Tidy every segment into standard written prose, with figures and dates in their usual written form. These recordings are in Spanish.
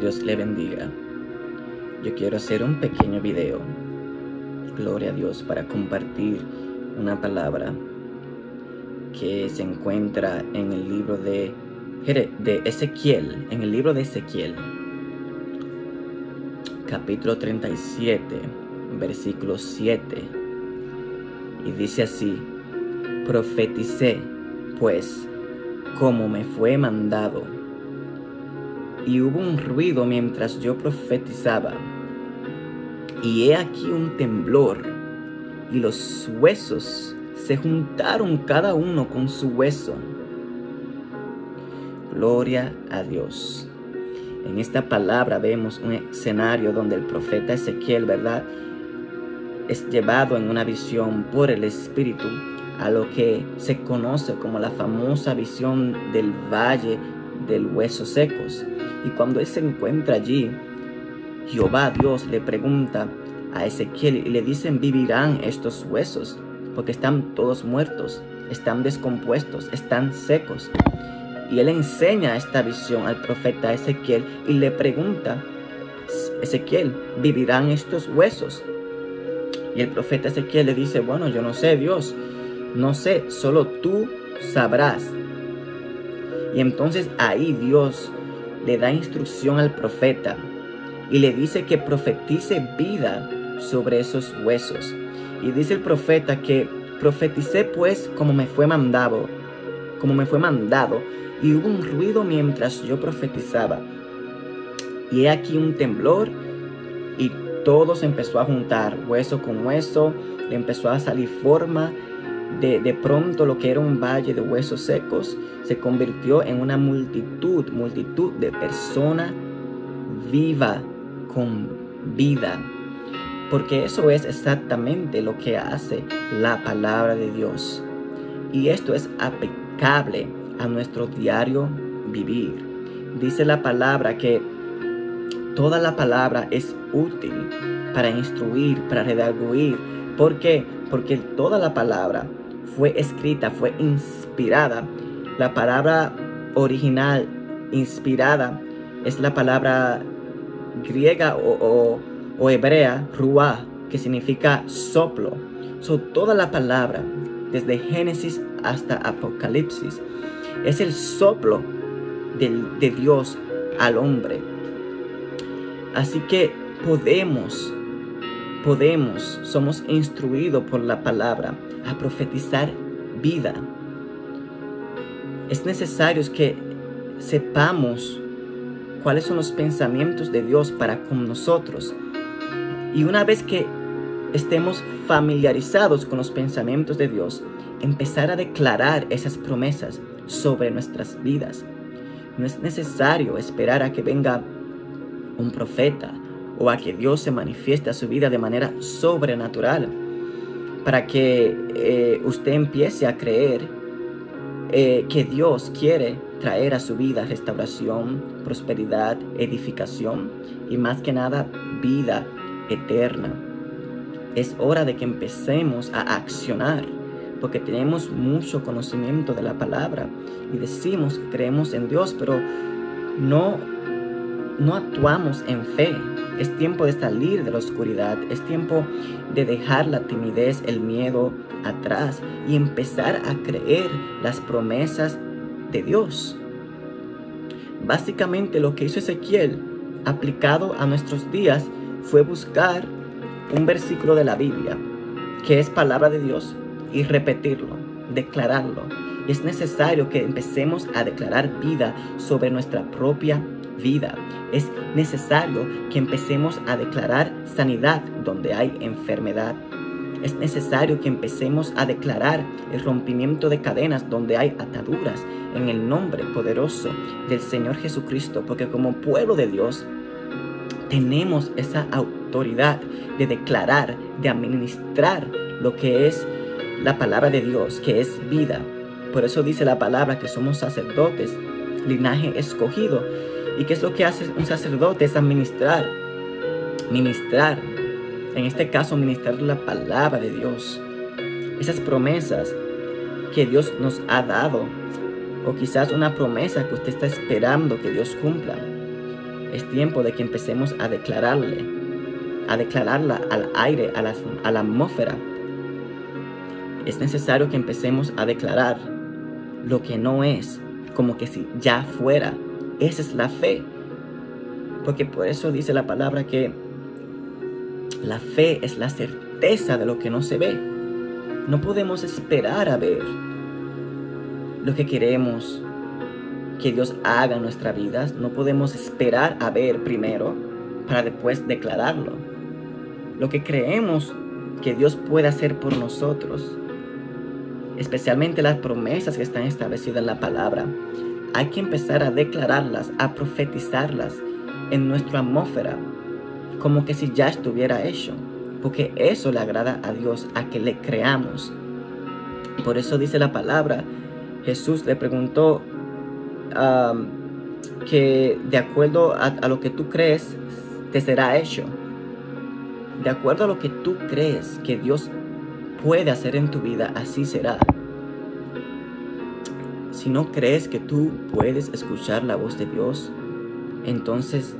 Dios le bendiga. Yo quiero hacer un pequeño video, gloria a Dios, para compartir una palabra que se encuentra en el libro de Ezequiel, en el libro de Ezequiel, capítulo 37, versículo 7, y dice así: profeticé, pues, como me fue mandado, y hubo un ruido mientras yo profetizaba, y he aquí un temblor, y los huesos se juntaron cada uno con su hueso. Gloria a Dios. En esta palabra vemos un escenario donde el profeta Ezequiel, ¿verdad?, es llevado en una visión por el Espíritu a lo que se conoce como la famosa visión del valle de huesos secos. Y cuando él se encuentra allí, Jehová Dios le pregunta a Ezequiel y le dicen: ¿vivirán estos huesos? Porque están todos muertos, están descompuestos, están secos. Y él enseña esta visión al profeta Ezequiel y le pregunta: Ezequiel, ¿vivirán estos huesos? Y el profeta Ezequiel le dice: bueno, yo no sé, Dios, no sé, solo tú sabrás. Y entonces ahí Dios le da instrucción al profeta y le dice que profetice vida sobre esos huesos. Y dice el profeta que profeticé, pues, como me fue mandado, y hubo un ruido mientras yo profetizaba, y he aquí un temblor, y todo se empezó a juntar, hueso con hueso, le empezó a salir forma. De pronto lo que era un valle de huesos secos se convirtió en una multitud de personas viva con vida. Porque eso es exactamente lo que hace la palabra de Dios. Y esto es aplicable a nuestro diario vivir. Dice la palabra que toda la palabra es útil para instruir, para redarguir. ¿Por qué? Porque toda la palabra fue escrita, fue inspirada. La palabra original inspirada es la palabra griega o hebrea, ruah, que significa soplo. Toda la palabra, desde Génesis hasta Apocalipsis, es el soplo de Dios al hombre. Así que somos instruidos por la palabra a profetizar vida. Es necesario que sepamos cuáles son los pensamientos de Dios para con nosotros. Y una vez que estemos familiarizados con los pensamientos de Dios, empezar a declarar esas promesas sobre nuestras vidas. No es necesario esperar a que venga un profeta o a que Dios se manifieste a su vida de manera sobrenatural para que usted empiece a creer que Dios quiere traer a su vida restauración, prosperidad, edificación y más que nada vida eterna. Es hora de que empecemos a accionar, porque tenemos mucho conocimiento de la palabra y decimos que creemos en Dios, pero no actuamos en fe. Es tiempo de salir de la oscuridad, es tiempo de dejar la timidez, el miedo atrás y empezar a creer las promesas de Dios. Básicamente lo que hizo Ezequiel, aplicado a nuestros días, fue buscar un versículo de la Biblia, que es palabra de Dios, y repetirlo, declararlo. Y es necesario que empecemos a declarar vida sobre nuestra propia vida. Es necesario que empecemos a declarar sanidad donde hay enfermedad. Es necesario que empecemos a declarar el rompimiento de cadenas donde hay ataduras en el nombre poderoso del Señor Jesucristo, porque como pueblo de Dios tenemos esa autoridad de declarar, de administrar lo que es la palabra de Dios, que es vida. Por eso dice la palabra que somos sacerdotes, linaje escogido. ¿Y qué es lo que hace un sacerdote? Es administrar, ministrar. En este caso, ministrar la palabra de Dios. Esas promesas que Dios nos ha dado. O quizás una promesa que usted está esperando que Dios cumpla. Es tiempo de que empecemos a declararla al aire, a la atmósfera. Es necesario que empecemos a declarar lo que no es, como que si ya fuera. Esa es la fe. Porque por eso dice la palabra que la fe es la certeza de lo que no se ve. No podemos esperar a ver lo que queremos que Dios haga en nuestra vida. No podemos esperar a ver primero para después declararlo. Lo que creemos que Dios puede hacer por nosotros, especialmente las promesas que están establecidas en la palabra, hay que empezar a declararlas, a profetizarlas en nuestra atmósfera, como que si ya estuviera hecho, porque eso le agrada a Dios, a que le creamos. Por eso dice la palabra, Jesús le preguntó que de acuerdo a lo que tú crees, te será hecho. De acuerdo a lo que tú crees que Dios puede hacer en tu vida, así será. Si no crees que tú puedes escuchar la voz de Dios, entonces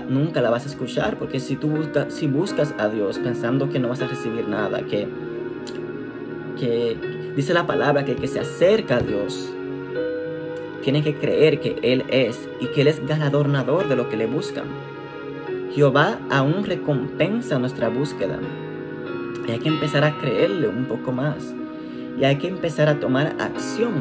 nunca la vas a escuchar, porque si buscas a Dios pensando que no vas a recibir nada, que dice la palabra que el que se acerca a Dios tiene que creer que Él es y que Él es galardonador de lo que le buscan. Jehová aún recompensa nuestra búsqueda. Y hay que empezar a creerle un poco más. Y hay que empezar a tomar acción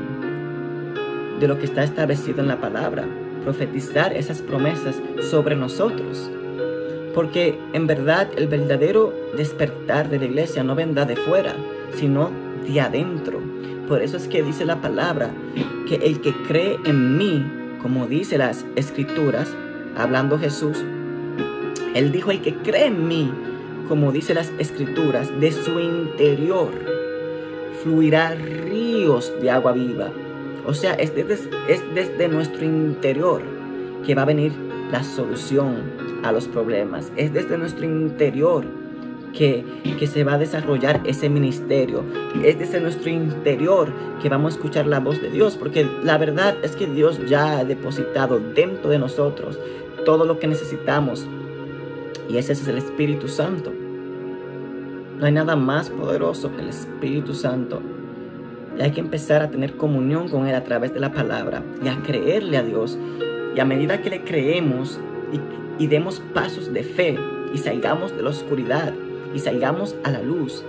de lo que está establecido en la palabra. Profetizar esas promesas sobre nosotros. Porque en verdad el verdadero despertar de la iglesia no vendrá de fuera, sino de adentro. Por eso es que dice la palabra que el que cree en mí, como dice las escrituras, hablando Jesús, Él dijo, el que cree en mí, como dice las escrituras, de su interior fluirá ríos de agua viva. O sea, es desde nuestro interior que va a venir la solución a los problemas. Es desde nuestro interior que se va a desarrollar ese ministerio. Es desde nuestro interior que vamos a escuchar la voz de Dios, porque la verdad es que Dios ya ha depositado dentro de nosotros todo lo que necesitamos, y ese es el Espíritu Santo. No hay nada más poderoso que el Espíritu Santo. Y hay que empezar a tener comunión con Él a través de la palabra y a creerle a Dios. Y a medida que le creemos y demos pasos de fe y salgamos de la oscuridad y salgamos a la luz,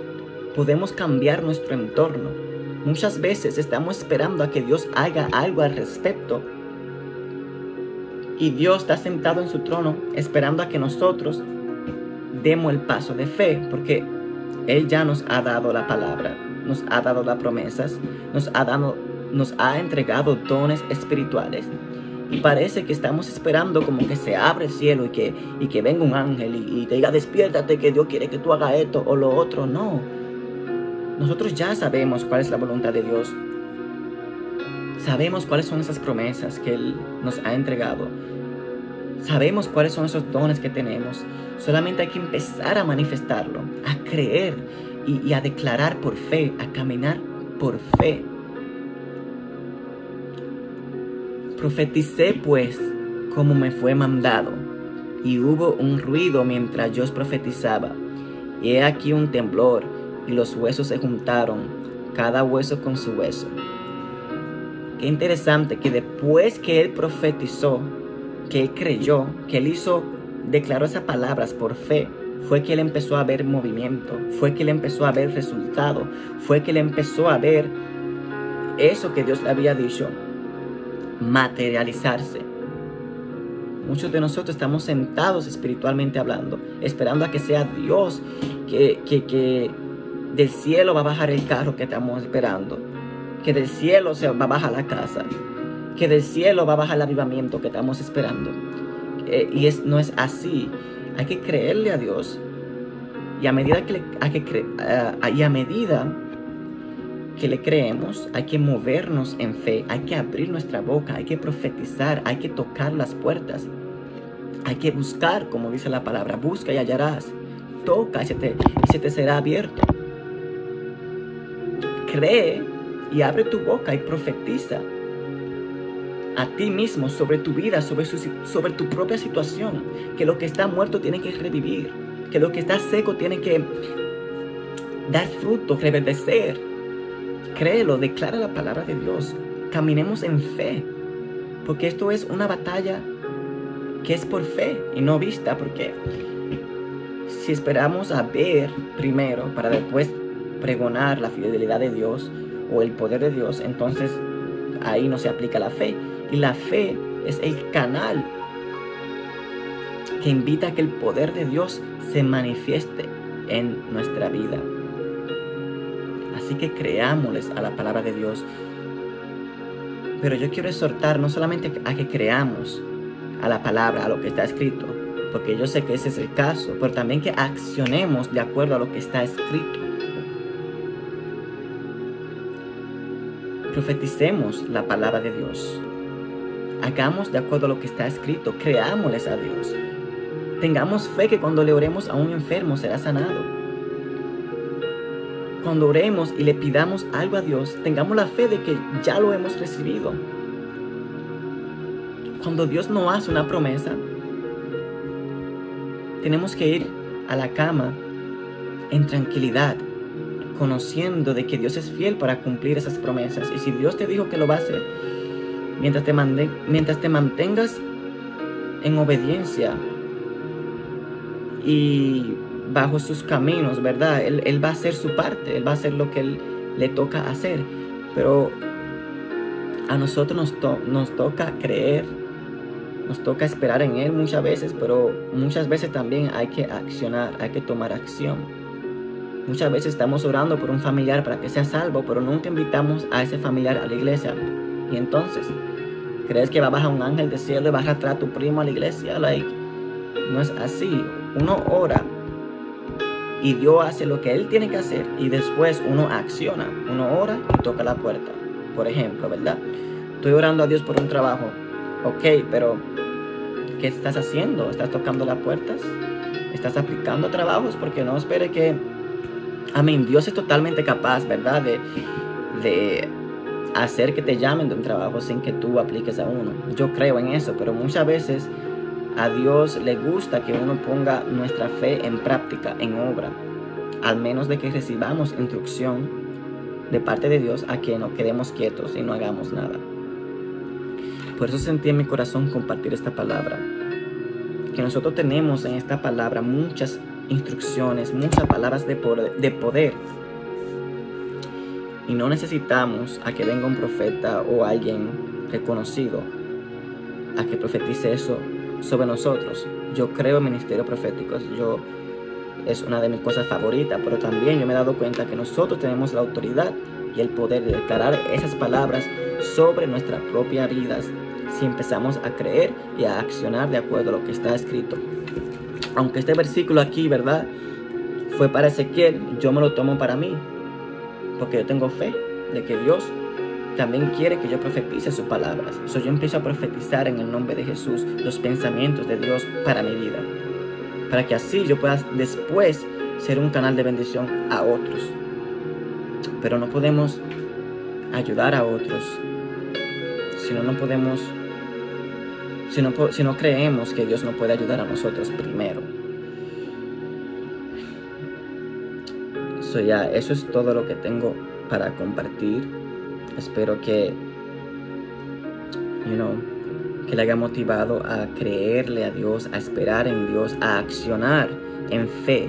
podemos cambiar nuestro entorno. Muchas veces estamos esperando a que Dios haga algo al respecto, y Dios está sentado en su trono esperando a que nosotros demos el paso de fe, porque Él ya nos ha dado la palabra, nos ha dado las promesas, nos ha entregado dones espirituales. Y parece que estamos esperando como que se abre el cielo y que venga un ángel y te diga, despiértate, que Dios quiere que tú hagas esto o lo otro. No. Nosotros ya sabemos cuál es la voluntad de Dios. Sabemos cuáles son esas promesas que Él nos ha entregado. Sabemos cuáles son esos dones que tenemos. Solamente hay que empezar a manifestarlo, a creer y a declarar por fe, a caminar por fe. Profeticé pues como me fue mandado, y hubo un ruido mientras yo profetizaba, y he aquí un temblor, y los huesos se juntaron, cada hueso con su hueso. Qué interesante que después que él profetizó, que él creyó, que él declaró esas palabras por fe, fue que él empezó a ver movimiento, fue que él empezó a ver resultado, fue que él empezó a ver eso que Dios le había dicho materializarse. Muchos de nosotros estamos sentados espiritualmente hablando, esperando a que sea Dios que del cielo va a bajar el carro que estamos esperando, que del cielo se va a bajar la casa, que del cielo va a bajar el avivamiento que estamos esperando. No es así. Hay que creerle a Dios, y a medida que le creemos, hay que movernos en fe, hay que abrir nuestra boca, hay que profetizar, hay que tocar las puertas, hay que buscar, como dice la palabra, busca y hallarás, toca y se te será abierto. Cree y abre tu boca y profetiza. a ti mismo sobre tu vida, sobre tu propia situación, que lo que está muerto tiene que revivir, que lo que está seco tiene que dar fruto, reverdecer. Créelo, declara la palabra de Dios. Caminemos en fe, porque esto es una batalla que es por fe y no vista, porque si esperamos a ver primero para después pregonar la fidelidad de Dios o el poder de Dios, entonces ahí no se aplica la fe. Y la fe es el canal que invita a que el poder de Dios se manifieste en nuestra vida. Así que creámosles a la palabra de Dios. Pero yo quiero exhortar no solamente a que creamos a la palabra, a lo que está escrito, porque yo sé que ese es el caso, pero también que accionemos de acuerdo a lo que está escrito. Profeticemos la palabra de Dios. Hagamos de acuerdo a lo que está escrito. Creámosles a Dios. Tengamos fe que cuando le oremos a un enfermo será sanado. Cuando oremos y le pidamos algo a Dios, tengamos la fe de que ya lo hemos recibido. Cuando Dios nos hace una promesa, tenemos que ir a la cama en tranquilidad, conociendo de que Dios es fiel para cumplir esas promesas. Y si Dios te dijo que lo va a hacer, mientras te mantengas en obediencia y bajo sus caminos, ¿verdad? Él va a hacer su parte, Él va a hacer lo que Él le toca hacer. Pero a nosotros nos toca creer, nos toca esperar en Él muchas veces, pero muchas veces también hay que accionar, hay que tomar acción. Muchas veces estamos orando por un familiar para que sea salvo, pero nunca invitamos a ese familiar a la iglesia. Y entonces, ¿crees que va a bajar un ángel del cielo y va a arrastrar a tu primo a la iglesia? No es así. Uno ora y Dios hace lo que Él tiene que hacer y después uno acciona. Uno ora y toca la puerta. Por ejemplo, ¿verdad? Estoy orando a Dios por un trabajo. Ok, pero ¿qué estás haciendo? ¿Estás tocando las puertas? ¿Estás aplicando trabajos? Porque no espere que... Dios es totalmente capaz, ¿verdad? De hacer que te llamen de un trabajo sin que tú apliques a uno. Yo creo en eso, pero muchas veces a Dios le gusta que uno ponga nuestra fe en práctica, en obra, al menos de que recibamos instrucción de parte de Dios a que nos quedemos quietos y no hagamos nada. Por eso sentí en mi corazón compartir esta palabra, que nosotros tenemos en esta palabra muchas instrucciones, muchas palabras de poder. Y no necesitamos a que venga un profeta o alguien reconocido a que profetice eso sobre nosotros. Yo creo en ministerios proféticos, es una de mis cosas favoritas, pero también yo me he dado cuenta que nosotros tenemos la autoridad y el poder de declarar esas palabras sobre nuestras propias vidas si empezamos a creer y a accionar de acuerdo a lo que está escrito. Aunque este versículo aquí, ¿verdad?, fue para Ezequiel, yo me lo tomo para mí, porque yo tengo fe de que Dios también quiere que yo profetice sus palabras. Yo empiezo a profetizar en el nombre de Jesús los pensamientos de Dios para mi vida, para que así yo pueda después ser un canal de bendición a otros. Pero no podemos ayudar a otros si no creemos que Dios nos puede ayudar a nosotros primero. Eso es todo lo que tengo para compartir. Espero que le haya motivado a creerle a Dios, a esperar en Dios, a accionar en fe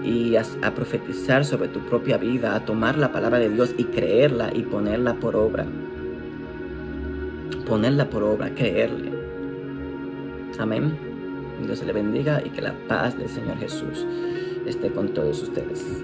y a profetizar sobre tu propia vida, a tomar la palabra de Dios y creerla y ponerla por obra. Creerle. Amén. Dios le bendiga y que la paz del Señor Jesús esté con todos ustedes.